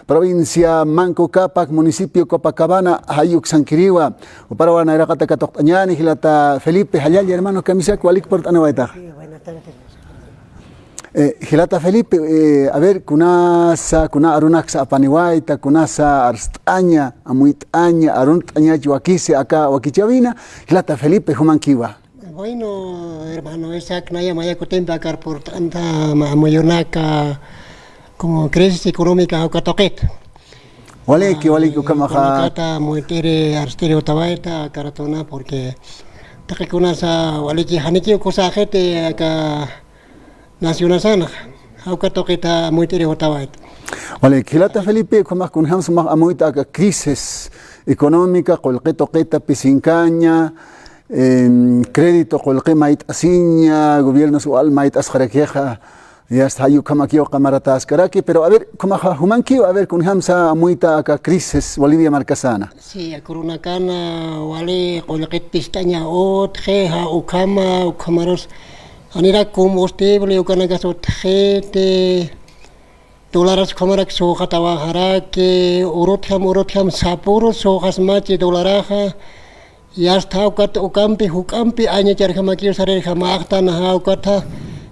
provincia Manco Cápac, municipio Copacabana, Hayuk Sanquiriwa, Uparawana era Catacatoñani, Gilata Felipe, Hayal, hermano Camisa, Kualik por Tanabaita. Gilata Felipe, a ver, kunasa, kuna arunaxa apaniwaita, kunasa arstaña, amuitaña, aruntaña, yuakise, acá, wakichavina, Gilata Felipe, Humankiwa. Bueno, hermano, esa knaya maya kutemba kar por tanta mamoyonaka como crisis económica o katoket. Waleki ukamaha. Kata muitere arstere otawaita karatona porque takikunasa waleki haniki kusa gente acá nacional sana. Au katoketa muitere otawaita. Waleki Gilata Felipe kumak kunham sumak amuita ka crisis económica kolqetoqeta pisincaña. Crédito colque mait asiña, gobierno su almait asjarequeja, ya está yo camakio camaratas caraki, pero a ver, como humanquio, a ver, con hamsa muita acá crisis Bolivia marcasana. Sí, a corona cana, wale, colquet pistaña, jeja, ukamaros, anira combustible, ukanagas otjete, dólares comarak soja tabajarake, urotham, sapuros, sojas machi, dolaraja. Ya está ukampi aña charjamaki sare jamakta na ukata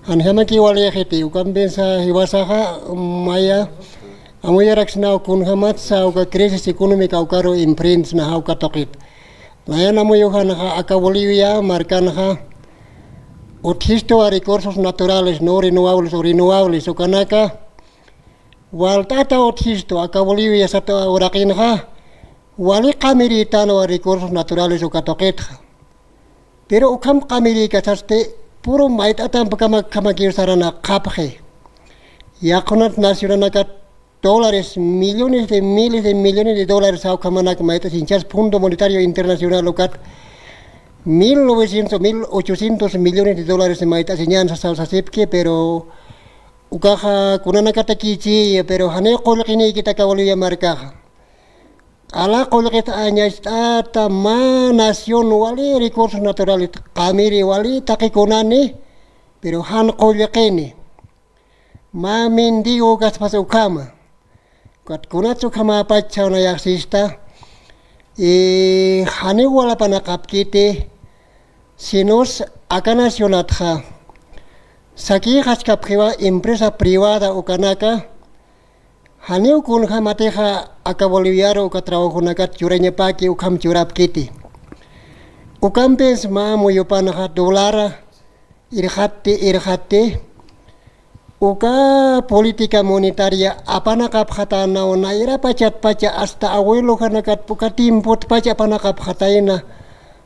anjamaki wale heti ukampi sa hiwasaha maya amuyaraksna kun hamatsa uka crisis económica ukaro imprints na ukatokit laya namuyuhana aka Bolivia marcana uthisto a recursos naturales no renovables ukanaka waltata uthisto aka Bolivia sato urakinha wali kameritano a recursos naturales o katoqueta. Pero ukam kameri kasaste puro mait atam kamakir sarana kapje. Ya konat nacional kat dólares, millones de miles de millones de dólares au kamanak maitas hinchas Fondo Monetario Internacional lokat 1800 millones de dólares de maitas hinchas sasipke pero ukaha kunana katakichi pero hane kolkini kita kawaliya markaha. Ala kolket aña esta ma nación wali recursos naturales kamiri wali takikunani pero han kolekeni ma mendigo gaspas ukama kat kunat ukama pacha na yaksista hani wala panakap kite sinos aka nacionatha saki haskap khiwa empresa privada ukanaka Haneu kun hamateja aka boliviaro ka trabajo nakat churenya paki ukam churap kiti. Ukam pes ma moyopana dolara irhate uka politika monetaria apana kap hatana ona ira pacat hasta abuelo kanakat pukatim paca apana kap hataina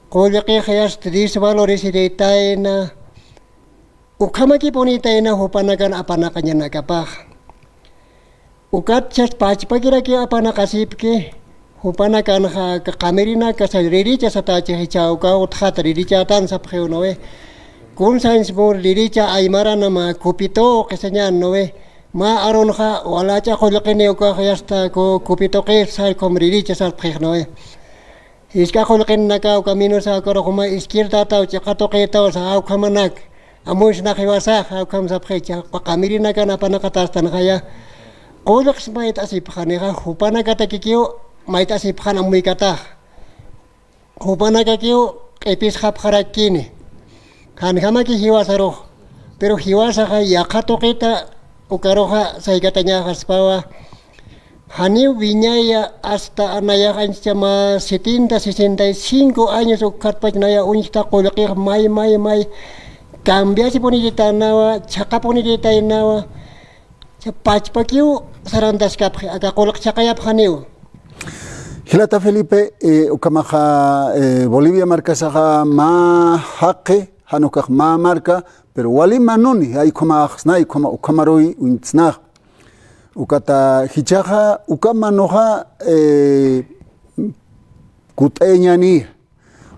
koleke khayas tris valores iretaina ukamaki ponitaina hopanakan apana kanya nakapah ukat chas pachpakira ke apana kasipke hupana kan ka kamerina ka riri cha sata che hichau ka uthat riri cha tan sap kheu noe kun science bor riri cha aimara nama kupito kesanya noe ma aron kha wala cha kholqene ka khasta ko kupito ke sai kom riri cha sap kheu noe iska kholqen naka camino sa ko khuma izquierda ta cha kato ke ta sa au khamanak amush na khiwasa au kham sap khecha kamerina kan apana katastan khaya Kolaks mait asip khanega hupana kata kikio mait asip khana mui kata hupana kakio epis khap kharakini khan khama ki hiwasaro pero hiwasa kha yakato kita ukaroha sai katanya haspawa hani viñaya hasta anaya chama 65 años ukatpachnaya unsta kolaki mai cambia si poni ditanawa chaka poni ditainawa pachpakiu sarandas kaphe aka kolak chakayap khaneu Gilata Felipe ukamaha Bolivia marcasaha ma haqe hanukah ma marca pero wali manuni ay koma xnai koma ukamaroi untsna ukata hichaha ukamanoha kuteñani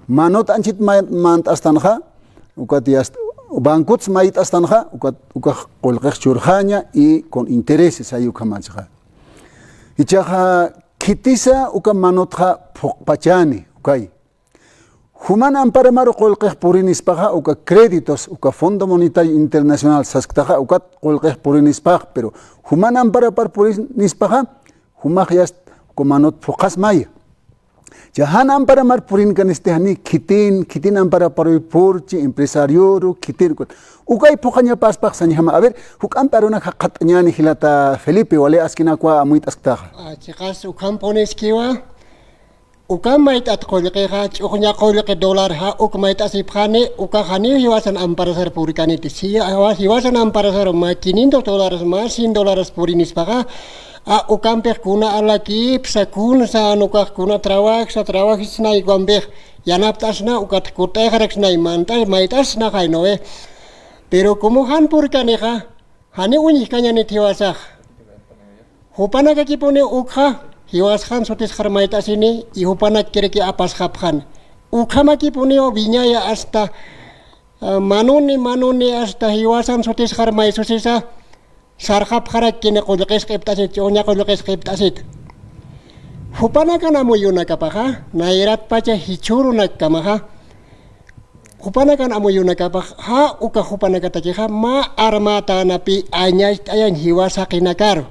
manot anchit mant astanha ukatiast Bancots mait astanja uka kolqeq churjaña y con intereses hay ukamachja. Ichaja kitisa uka manotja pachani ukay. Human amparamaro kolqeq purinispaja uka créditos uka Fondo Monetario Internacional sasktaja uka kolqeq purinispaja pero human ampara par purinispaja humahyas komanot fokas maya. Jahan ampara mar purin kan istihani kitin ampara paroy porchi empresario kitin kot. Ukay pokanya paspak sanyama. A ver, huk ampara na kakatnya ni Hilata Felipe wale askina kwa amuit asktaha. Chikas ukam pones kiwa. Ukam mait at kolike ha, ukunya kolike dolar ha, mait asipkhane, ukahani hiwasan ampara sar purikaniti. Siya hiwasan ampara sar ma $500 ma $100 purinis paka. Ukam pek kuna alaki psa kun sa nukah kuna trabajo snai gombe. Yanap tasna ukat kutay harek snai mantay mait asna kay noe. Pero como han purikaneha, hani unik kanya ni hiwasah. Hupana kakipone ukha. Hiwas khan sotis kharmait asini ihupanak kireki apas khapkhan ukhamaki puneo viñaya hasta manuni hasta hiwasan sotis kharmai sosisa sarkhap kharak kine qolqes qiptasit onya qolqes qiptasit hupanaka namuyuna kapaha nairat pacha hichuruna kamaha hupanaka namuyuna kapaha ha uka hupanaka takiha ma armata napi anyay ayan hiwasa kinakaro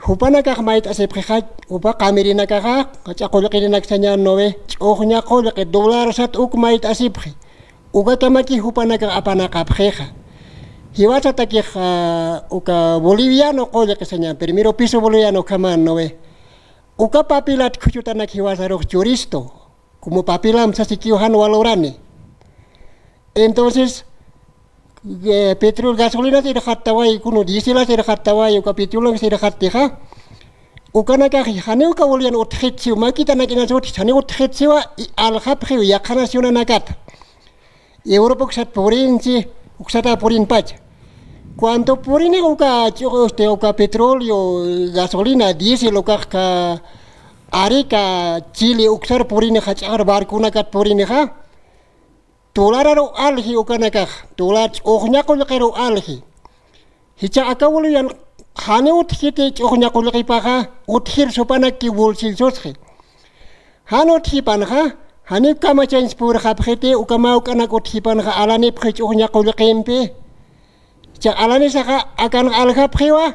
Hupana ka mait asep khat upa kamerina ka kacha kolqin naksanya nowe ohnya kolqe dollar sat uk mait asep uga tamaki hupana ka apana ka pheja hiwata taki uka boliviano kolqe sanya primero piso boliviano kaman nowe uka papilat khuchutana hiwasa ro juristo como papilam sasikiuhan walorane entonces petrol gasolina se dejattawai kuno diesel se dejattawai uka petrol se dejattha ukana ka hane uka wolian othetsi makita nakina sot hane othetsi wa al khaphi yakana siona nakat Europa ksat porinci uksata porin pach cuando porine uka choste uka petróleo gasolina diesel uka ka arika chile uksar porine khachar barkuna kat porine ha Dolararo alhi ukanaka, dolar ohnyakolekero alhi. Hicha akawulian hane uthite ohnyakoleki paha, uthir sopanaki wulsil soshe. Hanot hipanha, hane kama chance pur hapete, ukama ukanak uthipanha alane prich ohnyakolekempe. Cha alane saka akan alha prewa,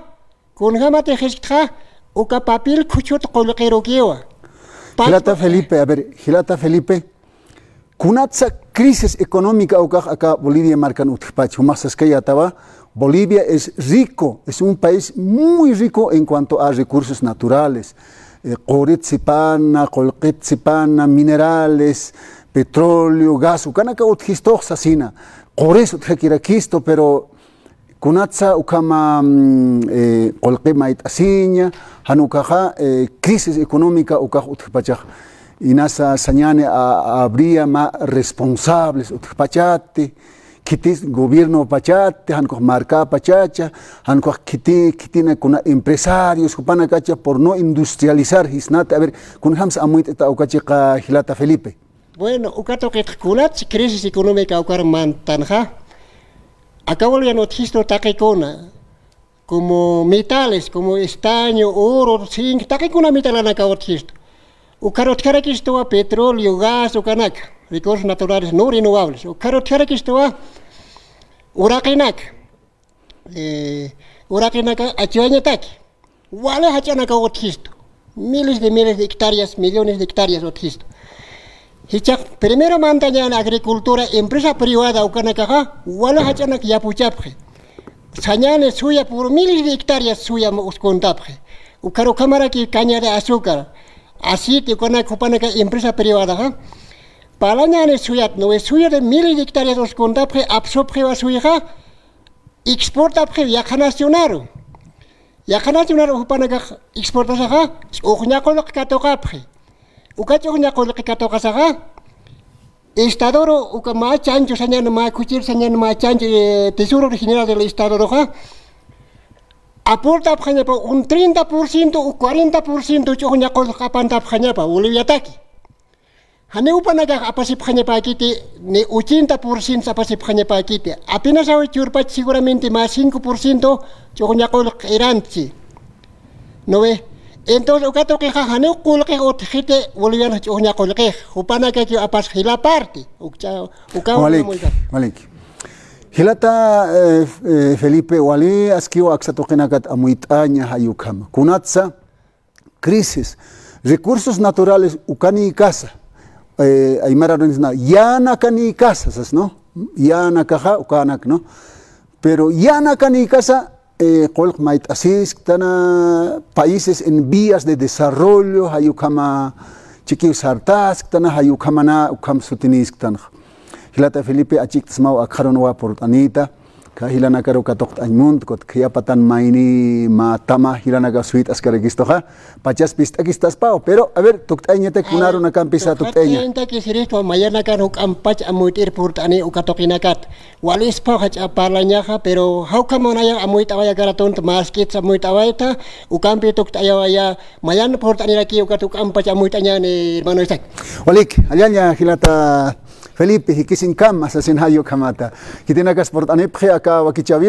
kunhamate hiskha, ukapapil kuchut kolekero kiwa. Hilata Felipe, a ver, Hilata Felipe. Kunatsa crisis económica acá Bolivia marcan utpacho más es que ya estaba Bolivia es rico, es un país muy rico en cuanto a recursos naturales, colquetzipana, minerales, petróleo, gas, ukanaka uthisto sasina, cores utkirakisto, pero kunatsa ukama colquemait asiña, hanukaja crisis económica ukaj utpachaj. Y nasa sañane habría más responsables pachate kitis gobierno pachate hanko marca pachacha hanko kitina con empresarios kupana kacha por no industrializar hisnate a ver kun hams amuit eta ukacha Hilata Felipe bueno ukato que kunat crisis económica ukar mantanja acabo ya notisto takekona como metales como estaño oro zinc takekona metalana ka otisto Ukarotera kistoa petróleo, gas, ukanak, recursos naturales no renovables. Ukarotera kistoa urakinak, achuaña taki. Wale hachanaka othisto. Miles de hectáreas, millones de hectáreas othisto. Hichak, primero mantaña en agricultura, empresa privada ukanaka, wale hachanak yapuchapje. Sañane suya por miles de hectáreas suya uscontapje. Ukaro cámara ki caña de azúcar. Así te con una empresa privada, palanya ne suyat no es suya de miles de hectáreas os contapre absorbe a su hija exporta pre ya nacional upana exporta saha ohnya ko katoka pre ukacho ohnya ko katoka saha estadoro ukama chancho sañan ma kuchir sañan ma chancho tesoro general del estado roja aporta pjañapa un 30% o 40% choña ko kapanta pjañapa Bolivia taki. Hane upanaga apasi pjañapa kiti ni 80% apasi pjañapa kiti. Apenas hoy churpa seguramente más 5% choña ko iranchi. No ve. Entonces ukato que hane ko que otjete boliviano choña ko que upanaga que apas hila parte. Uka Malik. Hilata Felipe wali askiwa aksatokenakat amuitaña hayukama. Kunatsa crisis, recursos naturales ukani casa. Aymara na yana kani casa, ¿no? Yana kaja ukanak, ¿no? Pero yana kani casa kolk mait asis tana países en vías de desarrollo hayukama chiqui sartas tana hayukamana ukam sutinis tana. Hilata Felipe achik tsmau akharonwa portanita ka hilana karo katok aimund kot khiapatan maini matama hilana ka suite askaregistoja pachas pistakistas pao pero a ver tuktañete kunaro na kampisa tuktaña Enta kisiristo mayana kan huk ampach amuitir portani ukatokinakat walis pa hach apalañaja pero how come ya amuit awaya karaton maskit amuit awaita ukampi tuktayawaya mayan portani laki ukatuk ampach amuitanya ni hermano Isaac. walik alianya hilata Felipe hikisin kam asasin hayo kamata kitinakas portani phe aka wakichaviro